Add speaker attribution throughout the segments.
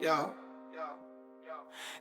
Speaker 1: Yo.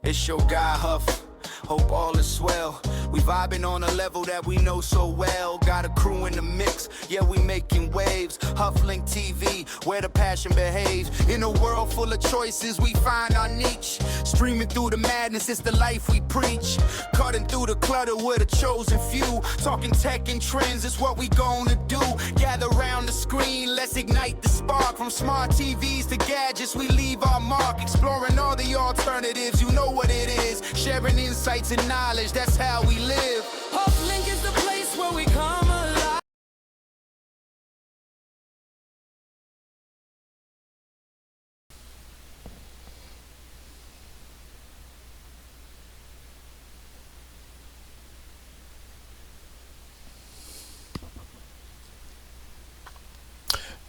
Speaker 1: It's your guy Huff, hope all is well. We vibing on a level that we know so well. Got a crew in the mix, yeah we making waves. Hufflink TV, where the passion behaves. In a world full of choices, we find our niche. Streaming through the madness, it's the life we preach. Cutting through the clutter with a chosen few. Talking tech and trends, it's what we gonna do. Gather round the screen, let's ignite the spark. From smart TVs to gadgets, we leave our mark. Exploring all the alternatives, you know what it is. Sharing insights and knowledge, that's how we live. Hufflink is the place where we come alive.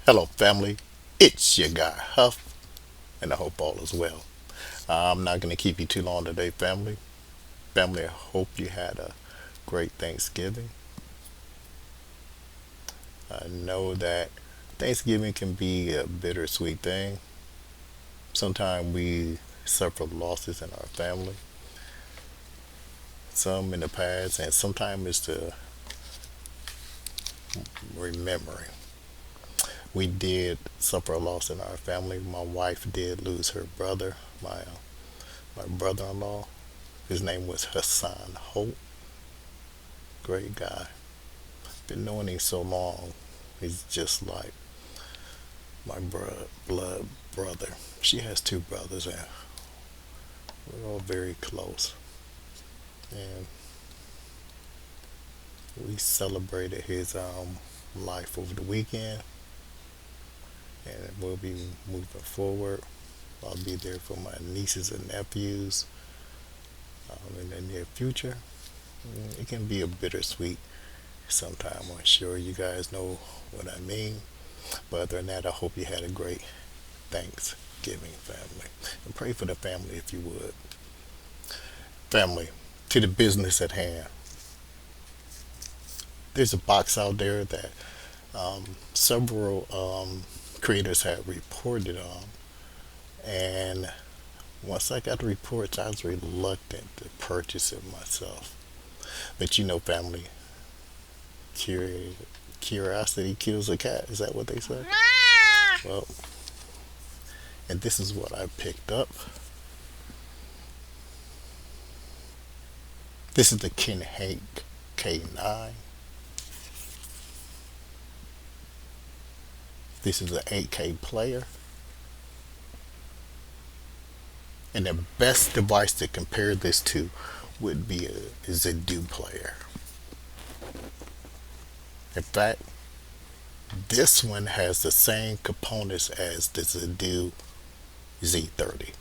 Speaker 2: Hello, family. It's your guy, Huff, and I hope all is well. I'm not going to keep you too long today, family. Family, I hope you had a great Thanksgiving. I know that Thanksgiving can be a bittersweet thing. Sometimes we suffer losses in our family, some in the past, and sometimes it's the remembering. We did suffer a loss in our family. My wife did lose her brother, my brother-in-law. His name was Hassan Holt. Great guy. Been knowing him so long. He's just like my blood brother. She has two brothers, and we're all very close. And we celebrated his life over the weekend, and we'll be moving forward. I'll be there for my nieces and nephews in the near future. It can be a bittersweet sometime. I'm sure you guys know what I mean. But other than that, I hope you had a great Thanksgiving, family. And pray for the family if you would. Family, to the business at hand. There's a box out there that several creators have reported on. And once I got the reports, I was reluctant to purchase it myself. But you know, family, curiosity kills a cat. Is that what they say? Well, and this is what I picked up. This is the Kinhank K9. This is an 8K player. And the best device to compare this to would be a Zidoo player. In fact, this one has the same components as the Zidoo Z30.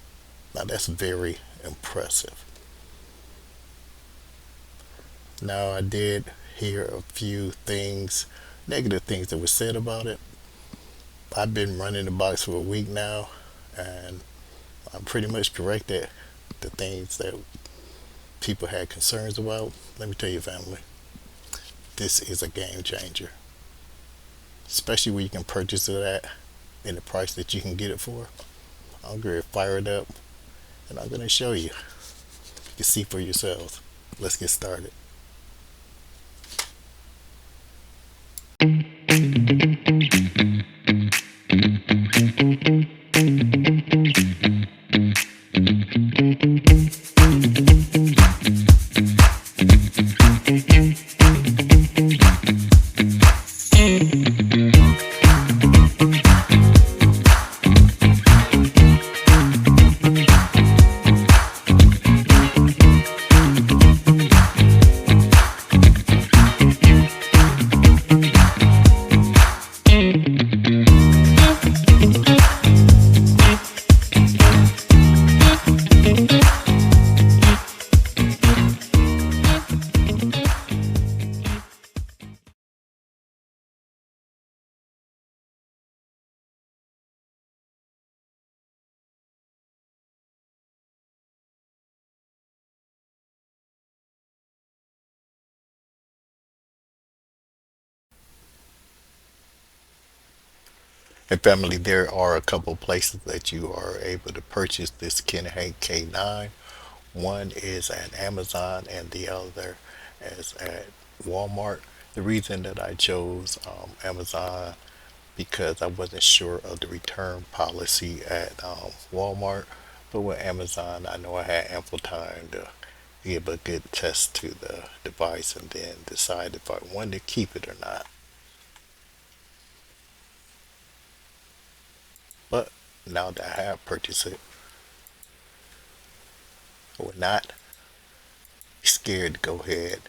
Speaker 2: Now that's very impressive. Now I did hear a few things, negative things that were said about it. I've been running the box for a week now, and I'm pretty much corrected the things that people had concerns about. Let me tell you, family, this is a game changer, especially when you can purchase it at in the price that you can get it for. I'm going to fire it up, and I'm going to show you. You can see for yourselves. Let's get started. And family, there are a couple places that you are able to purchase this Kinhank K9. One is at Amazon and the other is at Walmart. The reason that I chose Amazon because I wasn't sure of the return policy at Walmart, but with Amazon, I know I had ample time to give a good test to the device and then decide if I wanted to keep it or not. But now that I have purchased it, I would not be scared to go ahead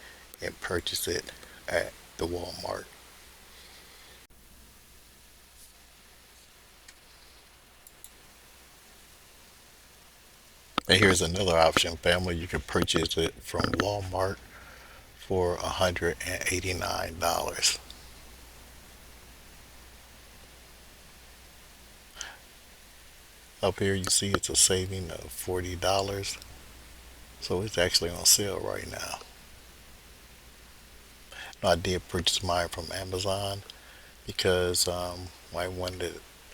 Speaker 2: and purchase it at the Walmart. And here's another option, family. You can purchase it from Walmart for $189. Up here you see it's a saving of $40. So it's actually on sale right now. Now, I did purchase mine from Amazon because I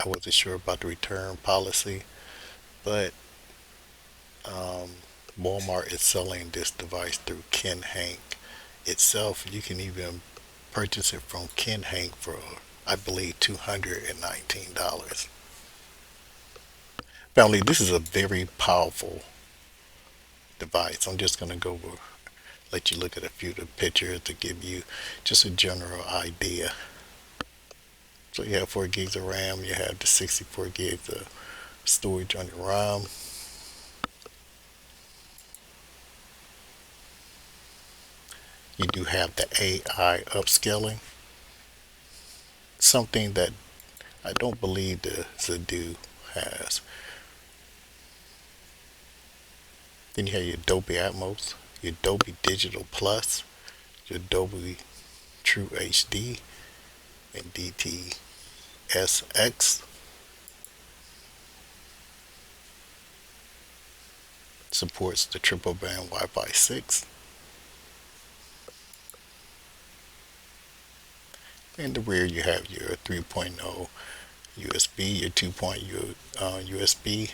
Speaker 2: wasn't sure about the return policy, but um, Walmart is selling this device through Kinhank itself. You can even purchase it from Kinhank for, I believe, $219. Family, this is a very powerful device. I'm just going to go over, let you look at a few of the pictures to give you just a general idea. So you have 4 gigs of RAM, you have the 64 gigs of storage on your RAM. You do have the AI upscaling, something that I don't believe the Zidoo has. Then you have your Dolby Atmos, your Dolby Digital Plus, your Dolby True HD, and DTSX. Supports the triple band Wi-Fi 6. In the rear you have your 3.0 USB, your 2.0 USB,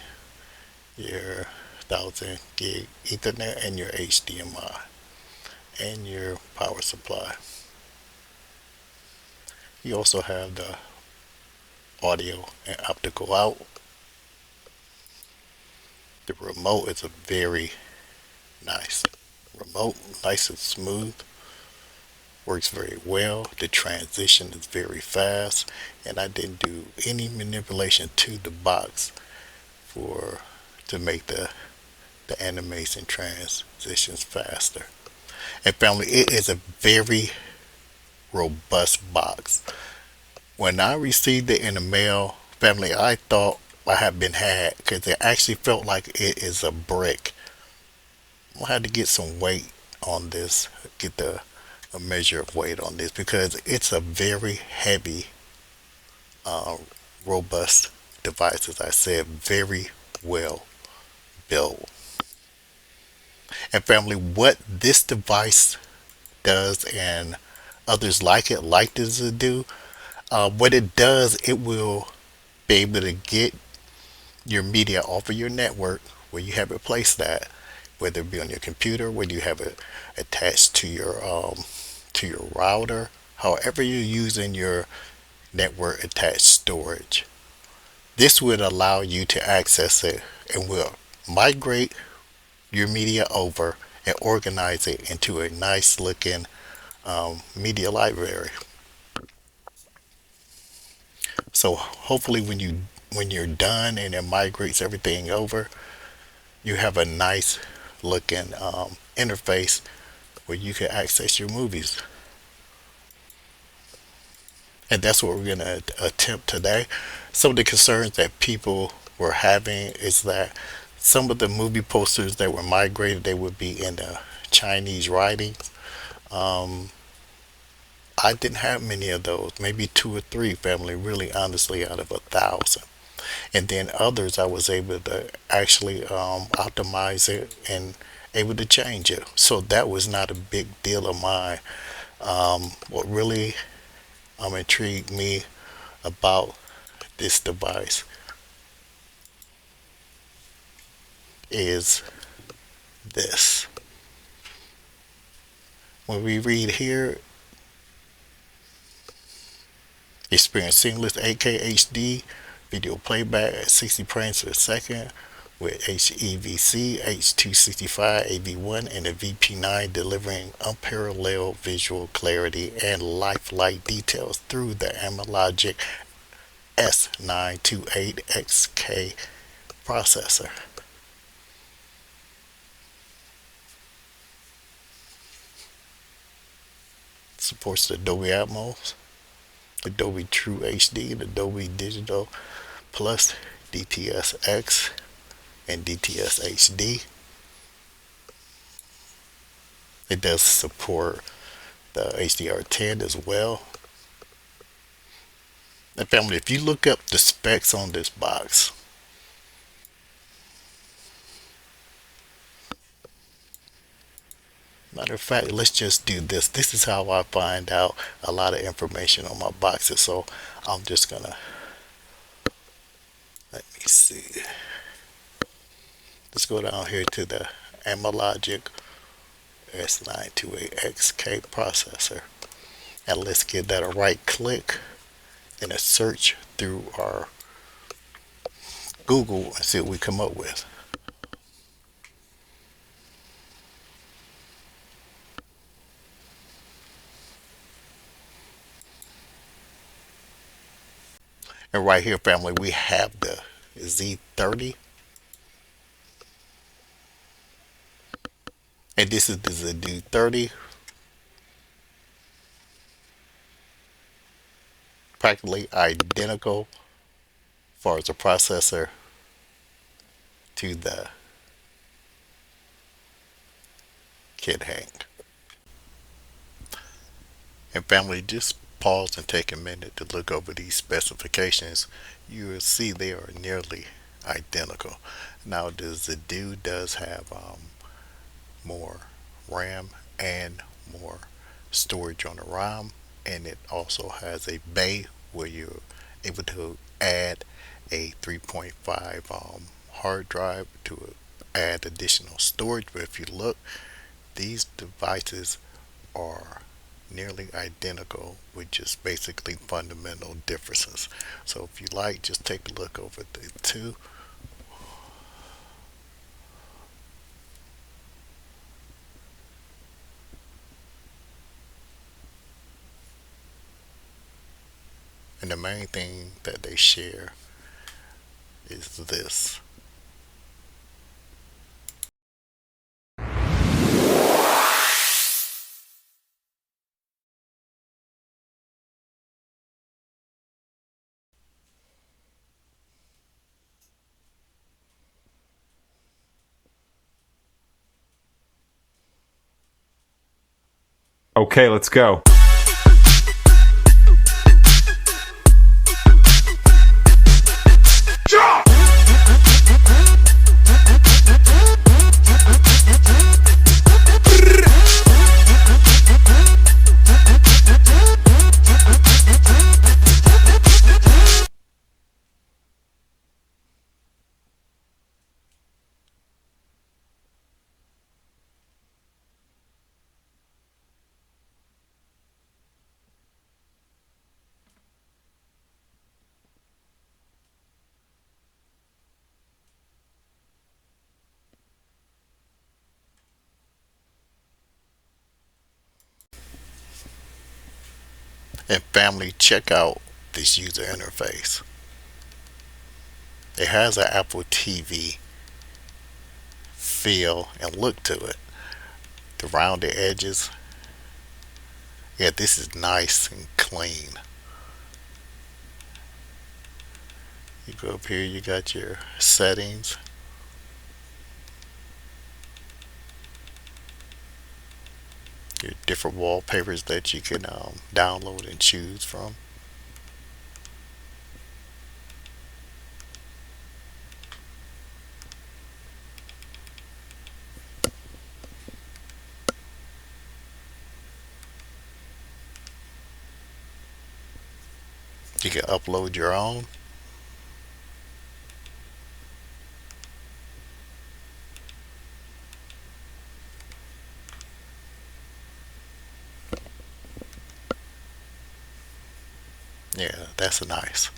Speaker 2: your 1000 gig Ethernet, and your HDMI, and your power supply. You also have the audio and optical out. The remote is a very nice remote, nice and smooth, works very well. The transition is very fast, and I didn't do any manipulation to the box for to make the animation transitions faster. And family, it is a very robust box. When I received it in the mail, family, I thought I had been had because it actually felt like it is a brick. I had to get some weight on this, get a measure of weight on this because it's a very heavy, uh, robust device. As I said, very well built. And family, what this device does, and others like it, like this to do, what it does, it will be able to get your media off of your network where you have it placed at, whether it be on your computer, whether you have it attached to your router, however you're using your network attached storage. This would allow you to access it and will migrate your media over and organize it into a nice looking media library. So hopefully when you're done and it migrates everything over, you have a nice looking interface where you can access your movies. And that's what we're going to attempt today. Some of the concerns that people were having is that some of the movie posters that were migrated, they would be in the Chinese writings. Um, I didn't have many of those, maybe 2 or 3, family, really honestly, out of 1,000. And then others I was able to actually optimize it and able to change it. So that was not a big deal of mine. What really intrigued me about this device is this. When we read here, experience seamless 8K HD video playback at 60 frames per second with HEVC, H265, AV1, and the VP9 delivering unparalleled visual clarity and lifelike details through the Amalogic S928XK processor. Supports the Dolby Atmos, Adobe True HD, and Adobe Digital Plus, DTS:X, and DTS HD. It does support the HDR10 as well. And family, if you look up the specs on this box, matter of fact, let's just do this. This is how I find out a lot of information on my boxes. So I'm just gonna, let me see. Let's go down here to the Amalogic S928XK processor. And let's give that a right click and a search through our Google and see what we come up with. And right here, family, we have the Z30. And this is the Zidoo 30. Practically identical as far as the processor to the Kinhank. And family, just pause and take a minute to look over these specifications. You will see they are nearly identical. Now the Zidoo does have more RAM and more storage on the ROM, and it also has a bay where you're able to add a 3.5 hard drive to add additional storage. But if you look, these devices are nearly identical with just basically fundamental differences. So if you like, just take a look over the two. And the main thing that they share is this.
Speaker 3: Okay, let's go.
Speaker 2: And family, check out this user interface. It has an Apple TV feel and look to it. The rounded edges, yeah, this is nice and clean. You go up here, you got your settings. Your different wallpapers that you can download and choose from. You can upload your own. Yeah, that's nice.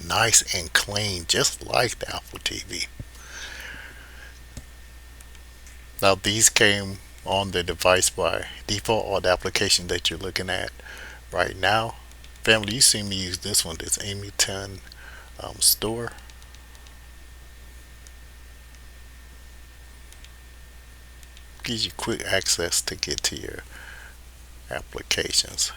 Speaker 2: Nice and clean, just like the Apple TV. Now, these came on the device by default, or the application that you're looking at right now. Family, you see me use this one, this Amy 10 store. Gives you quick access to get to your applications.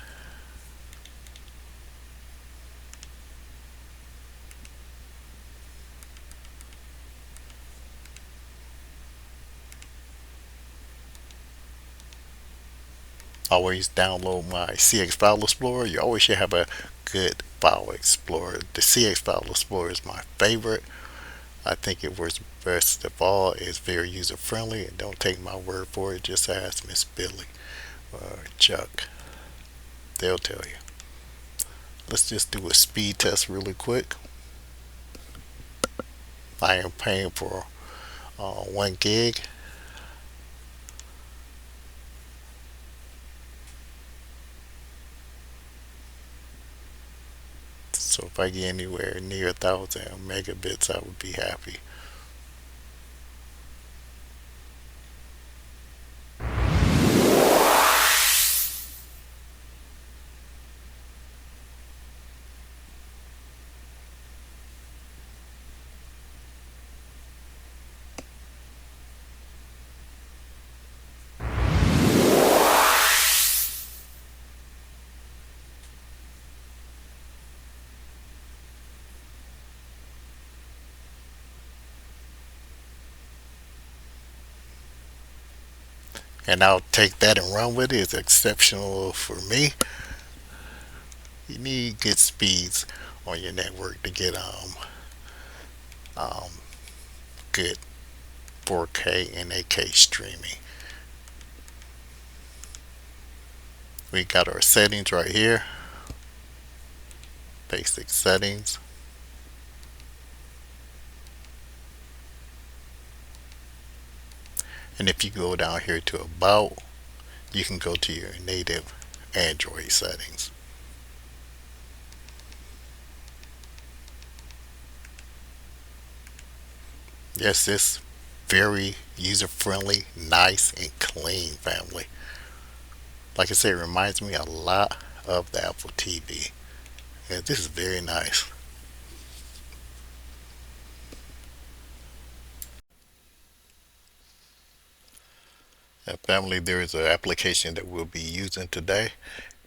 Speaker 2: Always download my CX File Explorer. You always should have a good File Explorer. The CX File Explorer is my favorite. I think it works best of all. It's very user friendly, and don't take my word for it. Just ask Miss Billy or Chuck. They'll tell you. Let's just do a speed test really quick. I am paying for 1 gig. So if I get anywhere near 1,000 megabits, I would be happy. And I'll take that and run with it. It's exceptional for me. You need good speeds on your network to get um good 4K and 8K streaming. We got our settings right here. Basic settings. And if you go down here to about, you can go to your native Android settings. Yes, it's very user friendly, nice and clean, family. Like I said, it reminds me a lot of the Apple TV. Yeah, this is very nice. And family, there is an application that we'll be using today.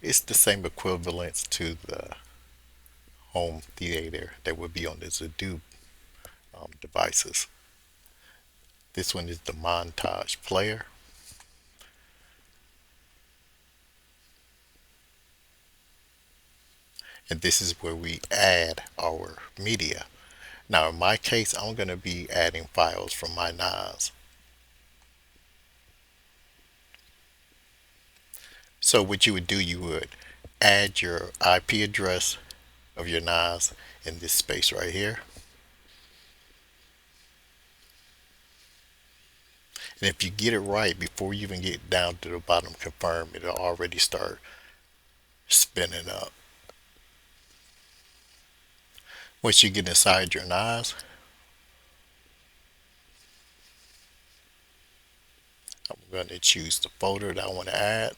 Speaker 2: It's the same equivalence to the home theater that would be on the Zidoo devices. This one is the montage player. And this is where we add our media. Now in my case, I'm going to be adding files from my NAS. So what you would do, you would add your IP address of your NAS in this space right here. And if you get it right before you even get down to the bottom, confirm, it'll already start spinning up. Once you get inside your NAS, I'm going to choose the folder that I want to add.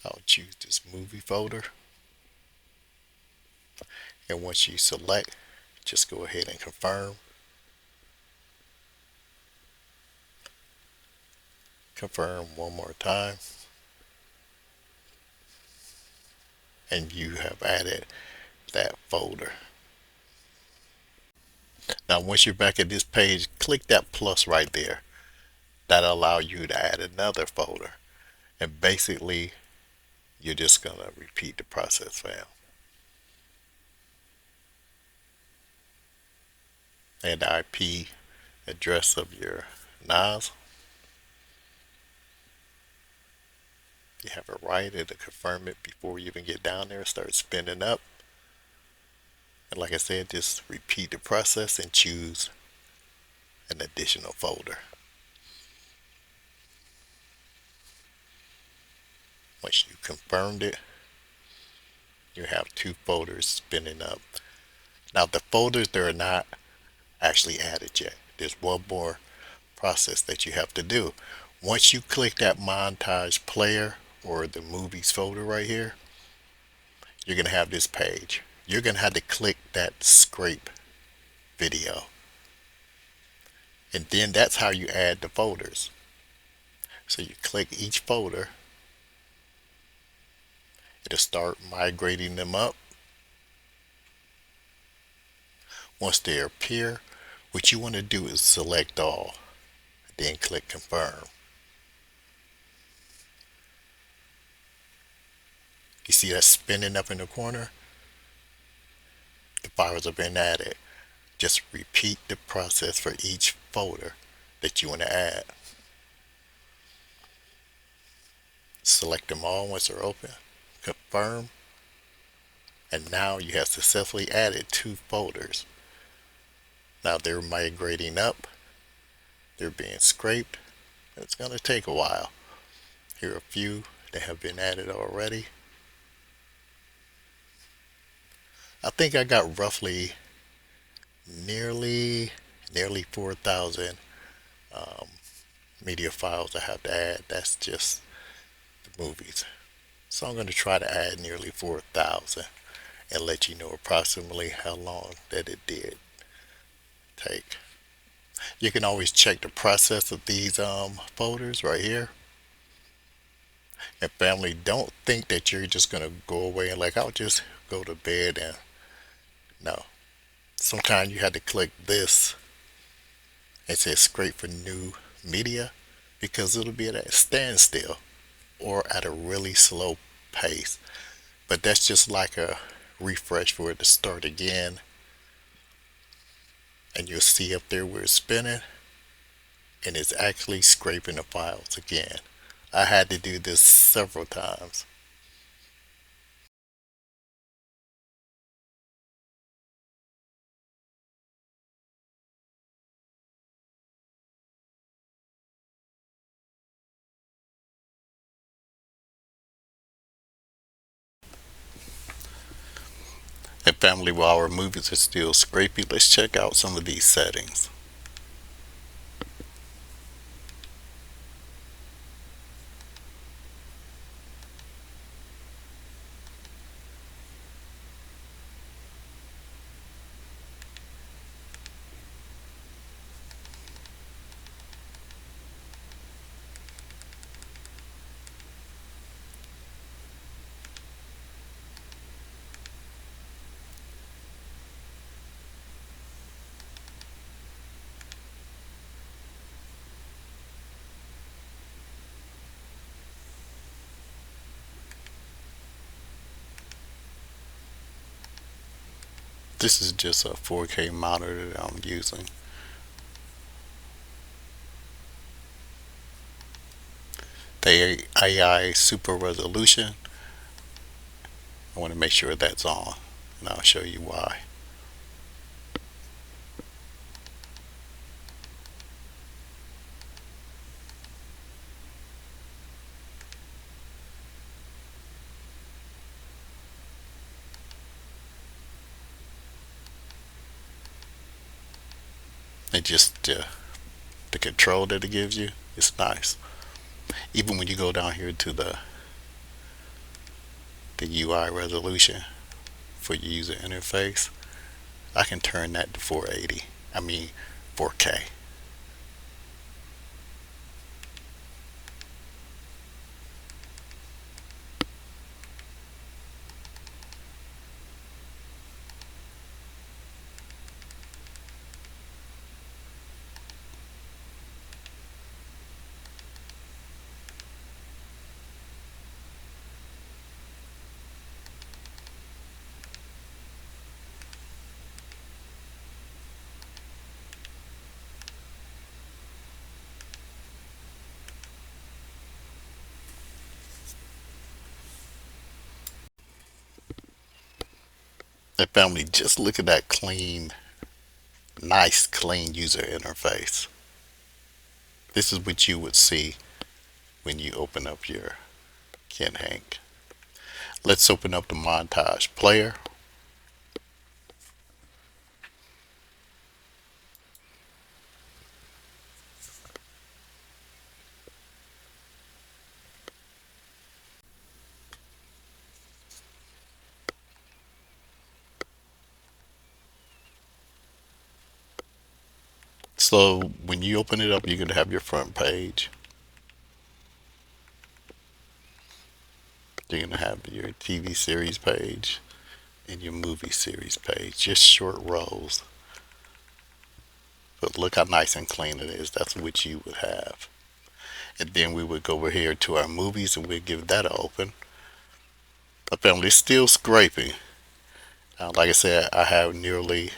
Speaker 2: I'll choose this movie folder. And once you select, just go ahead and confirm. Confirm one more time. And you have added that folder. Now once you're back at this page, click that plus right there. That'll allow you to add another folder. And basically, you're just going to repeat the process, fam. And the IP address of your NAS. You have it right, it'll confirm it before you even get down there, start spinning up. And like I said, just repeat the process and choose an additional folder. Once you confirmed it, you have two folders spinning up. Now the folders, they're not actually added yet. There's one more process that you have to do. Once you click that montage player or the movies folder right here, you're going to have this page. You're going to have to click that scrape video. And then that's how you add the folders. So you click each folder, it'll start migrating them up. Once they appear, what you want to do is select all, then click confirm. You see that spinning up in the corner? The files have been added. Just repeat the process for each folder that you want to add. Select them all once they're open, confirm, and now you have successfully added two folders. Now they're migrating up, they're being scraped, and it's going to take a while. Here are a few that have been added already. I think I got roughly nearly 4,000 media files I have to add. That's just the movies. So I'm going to try to add nearly 4,000 and let you know approximately how long that it did take. You can always check the process of these folders right here. And family, don't think that you're just going to go away and like, I'll just go to bed and no. Sometimes you have to click this and say scrape for new media because it'll be at a standstill or at a really slow pace. But that's just like a refresh for it to start again. And you'll see up there where it's spinning and it's actually scraping the files again. I had to do this several times. And family, while our movies are still scraping, let's check out some of these settings. This is just a 4K monitor that I'm using. The AI super resolution, I want to make sure that's on, and I'll show you why. And just the control that it gives you is nice. Even when you go down here to the UI resolution for your user interface, I can turn that to 480. I mean 4K. And family, just look at that clean, nice, clean user interface. This is what you would see when you open up your Kinhank. Let's open up the montage player. So when you open it up, you're going to have your front page. You're going to have your TV series page and your movie series page. Just short rows. But look how nice and clean it is. That's what you would have. And then we would go over here to our movies and we'd give that an open. My family's still scraping. Like I said, I have nearly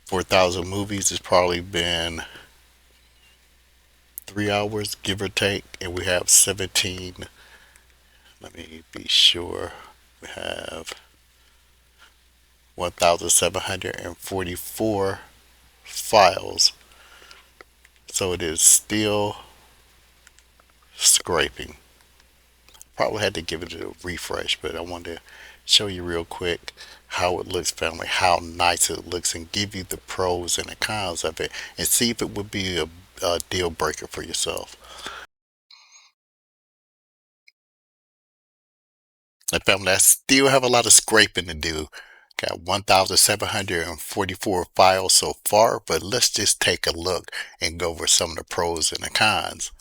Speaker 2: 4,000 movies. It's probably been 3 hours, give or take, and we have 17. Let me be sure. We have 1,744 files. So it is still scraping. Probably had to give it a refresh, but I wanted to show you real quick how it looks, family, how nice it looks, and give you the pros and the cons of it, and see if it would be a deal breaker for yourself. And family, I still have a lot of scraping to do. Got 1,744 files so far, but let's just take a look and go over some of the pros and the cons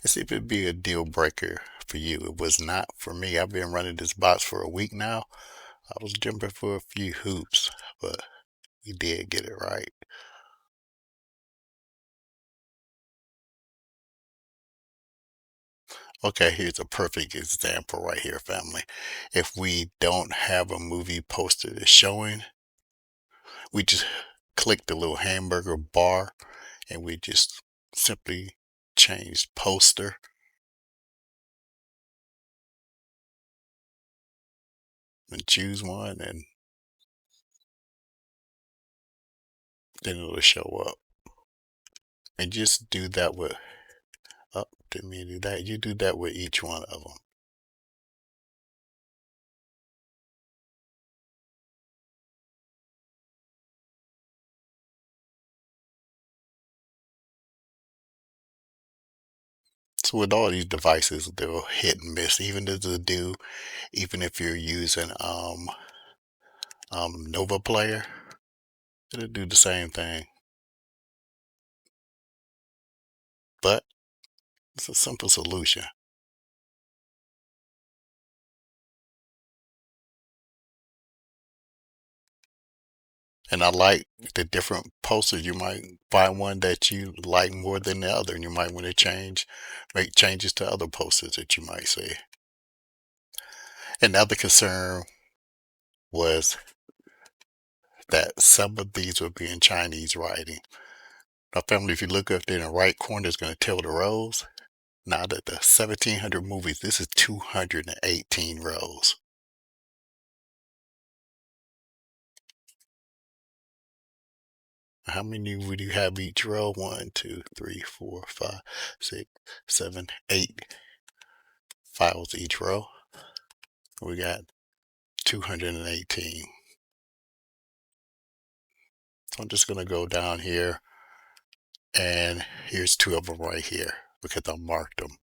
Speaker 2: and see if it'd be a deal breaker for you. It was not for me. I've been running this box for a week now. I was jumping for a few hoops, but we did get it right. Okay, here's a perfect example right here, family. If we don't have a movie poster that's showing, we just click the little hamburger bar and we just simply change poster and choose one, and then it'll show up. And just do that with, oh, didn't mean to do that. You do that with each one of them. So with all these devices, they'll hit and miss. Even the Zidoo, even if you're using Nova Player, it'll do the same thing. But it's a simple solution. And I like the different posters. You might find one that you like more than the other, and you might want to make changes to other posters that you might see. Another concern was that some of these would be in Chinese writing. Now, family, if you look up there in the right corner, it's going to tell the rows. Now that the 1,700 movies, this is 218 rows. How many would you have each row? 1, 2, 3, 4, 5, 6, 7, 8 files each row. We got 218. So I'm just going to go down here, and here's two of them right here because I marked them.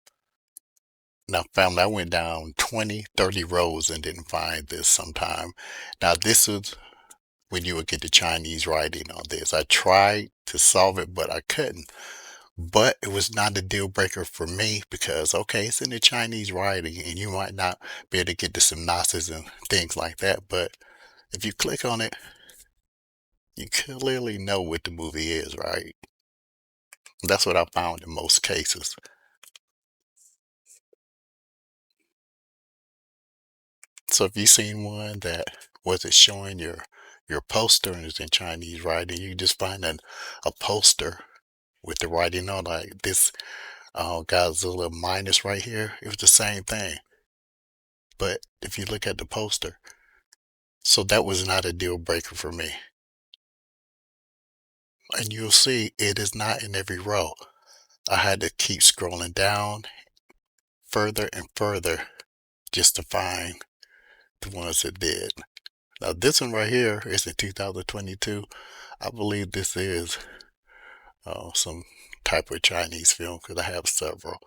Speaker 2: Now, family, I went down 20, 30 rows and didn't find this sometime. Now, this is when you would get the Chinese writing on this. I tried to solve it, but I couldn't. But it was not a deal breaker for me because, okay, it's in the Chinese writing and you might not be able to get the synopsis and things like that. But if you click on it, you clearly know what the movie is, right? That's what I found in most cases. So if you've seen one that wasn't showing your poster and it's in Chinese writing, you just find a poster with the writing on, like this Godzilla minus right here. It was the same thing. But if you look at the poster, so that was not a deal breaker for me. And you'll see it is not in every row. I had to keep scrolling down further and further just to find the ones that did. Now this one right here is in 2022. I believe this is some type of Chinese film because I have several.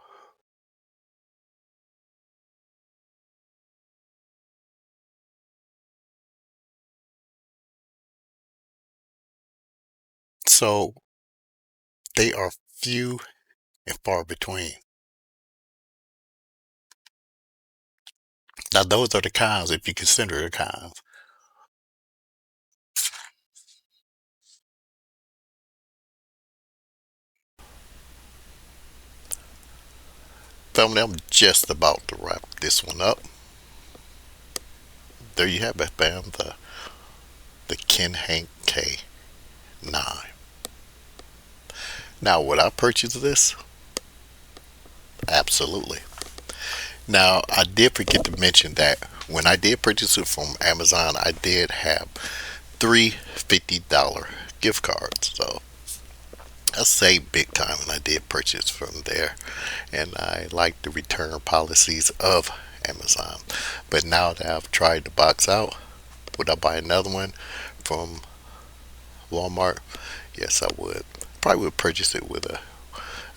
Speaker 2: So they are few and far between. Now those are the cons if you consider the cons. Family, I'm just about to wrap this one up. There you have it, fam. The Kinhank K9. Now, would I purchase this? Absolutely. Now, I did forget to mention that when I did purchase it from Amazon, I did have three $50 gift cards. So I saved big time when I did purchase from there. And I like the return policies of Amazon. But now that I've tried the box out, would I buy another one from Walmart? Yes, I would. Probably would purchase it with a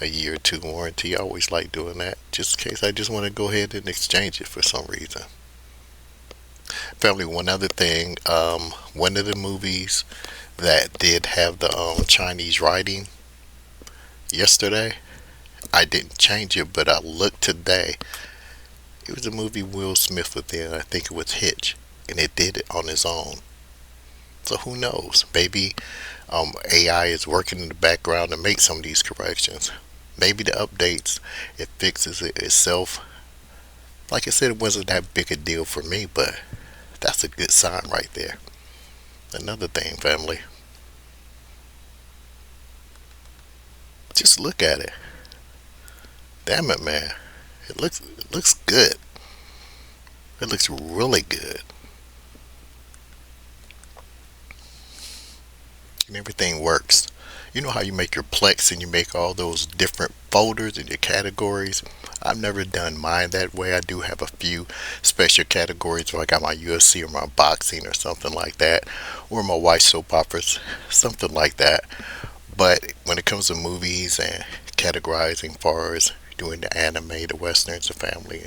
Speaker 2: year or two warranty. I always like doing that, just in case I just want to go ahead and exchange it for some reason. Family, one other thing, one of the movies that did have the Chinese writing yesterday, I didn't change it, but I looked today. It was a movie Will Smith was in. I think it was Hitch, and it did it on its own. So who knows? Maybe AI is working in the background to make some of these corrections. Maybe the updates, it fixes it itself. Like I said, it wasn't that big a deal for me, but that's a good sign right there. Another thing, family, just look at it. Damn it, man. It looks good. It looks really good. And everything works. You know how you make your Plex and you make all those different folders and your categories? I've never done mine that way. I do have a few special categories where I got my UFC or my boxing or something like that, or my wife's soap operas, something like that. But when it comes to movies and categorizing far as doing the anime, the westerns, the family,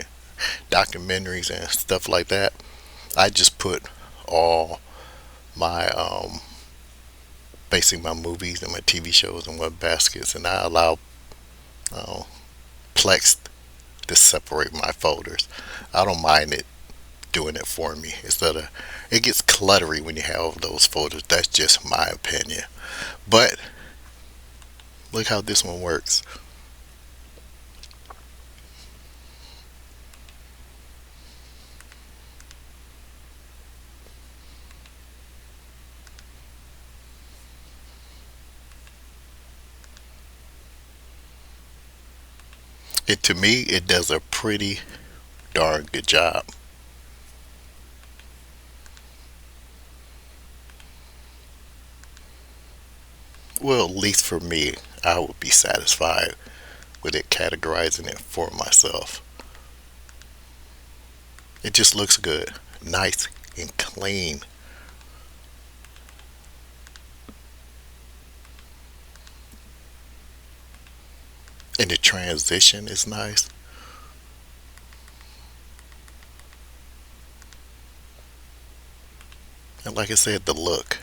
Speaker 2: documentaries and stuff like that, I just put all my basically my movies and my TV shows in one baskets, and I allow uh, Plex to separate my folders. I don't mind it doing it for me instead of it gets cluttery when you have those folders. That's just my opinion. But look how this one works. It to me it does a pretty darn good job. Well, at least for me, I would be satisfied with it categorizing it for myself. It just looks good, nice and clean. And the transition is nice. And like I said, the look.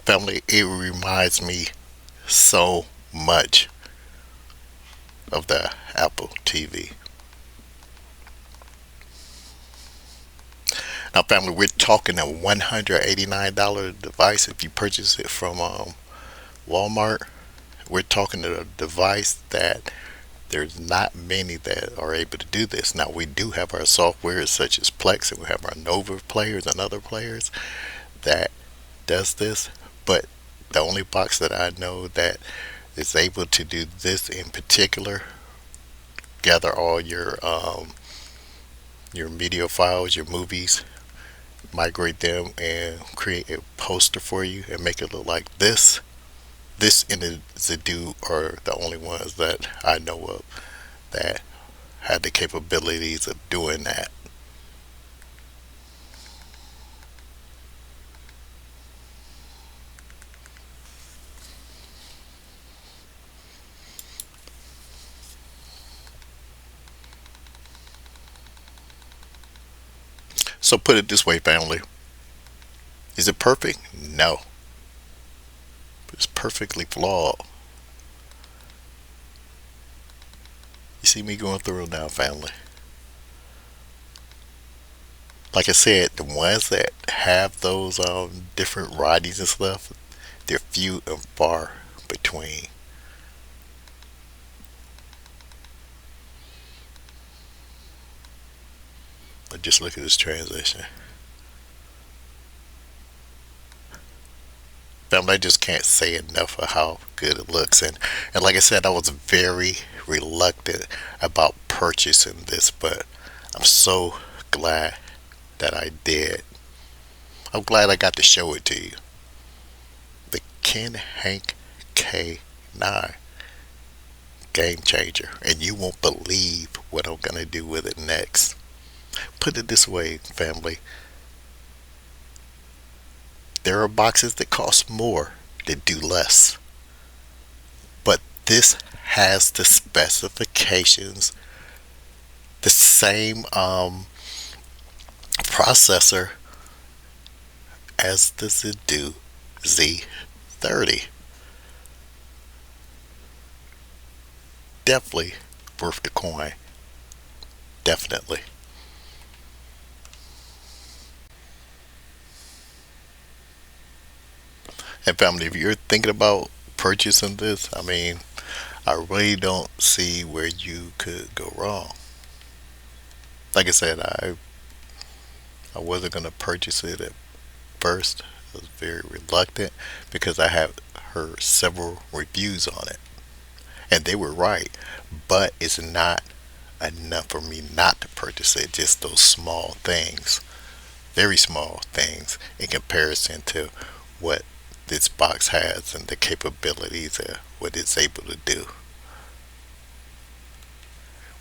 Speaker 2: Family, it reminds me so much of the Apple TV. Now, family, we're talking a $189 device if you purchase it from Walmart. We're talking a device that There's not many that are able to do this. Now we do have our software such as Plex, and we have our Nova players and other players that does this, but the only box that I know that is able to do this in particular, gather all your media files, your movies, migrate them, and create a poster for you and make it look like this. This and the Zidoo are the only ones that I know of that had the capabilities of doing that. So put it this way, family. Is it perfect? No. But it's perfectly flawed. You see me going through it now, family. Like I said, the ones that have those different varieties and stuff, they're few and far between. But just look at this transition. Family, I just can't say enough of how good it looks. And like I said, I was very reluctant about purchasing this, but I'm so glad that I did. I'm glad I got to show it to you. The Kinhank K9, game changer, and you won't believe what I'm gonna do with it next. Put it this way, family. There are boxes that cost more that do less. But this has the specifications, the same processor as the Zidoo Z30. Definitely worth the coin. Definitely. And family, if you're thinking about purchasing this, I mean, I really don't see where you could go wrong. Like I said, I wasn't gonna purchase it at first. I was very reluctant because I have heard several reviews on it, and they were right. But it's not enough for me not to purchase it. Just those small things, very small things, in comparison to what this box has and the capabilities of what it's able to do.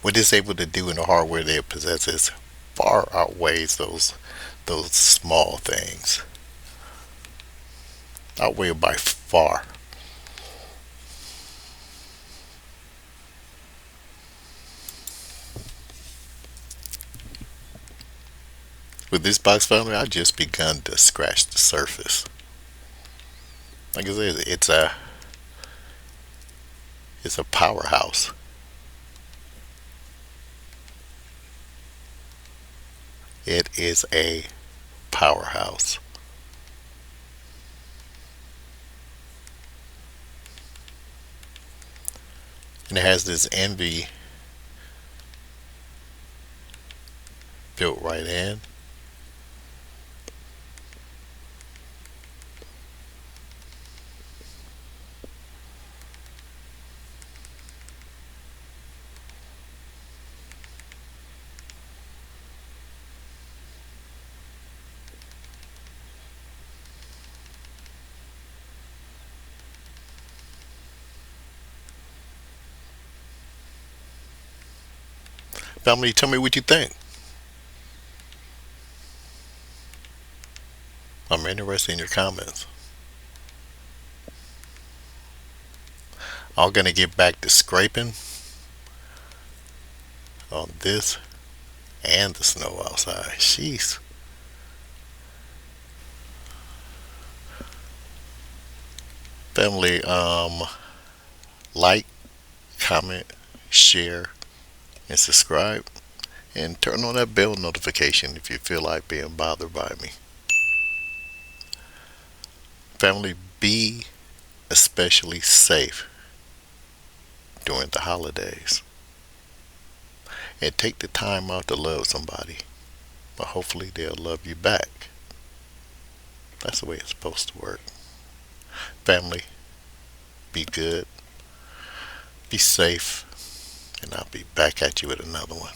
Speaker 2: What it's able to do in the hardware that it possesses far outweighs those small things. Outweigh by far. With this box, family, I just begun to scratch the surface. Like I said, it's a powerhouse. It is a powerhouse. And it has this envy built right in. Family, tell me what you think. I'm interested in your comments. I'm gonna get back to scraping on this and the snow outside. Jeez. Family, like, comment, share, and subscribe. And turn on that bell notification if you feel like being bothered by me. Family, be especially safe during the holidays. and take the time out to love somebody. But hopefully they'll love you back. That's the way it's supposed to work. Family, be good, be safe, and I'll be back at you with another one.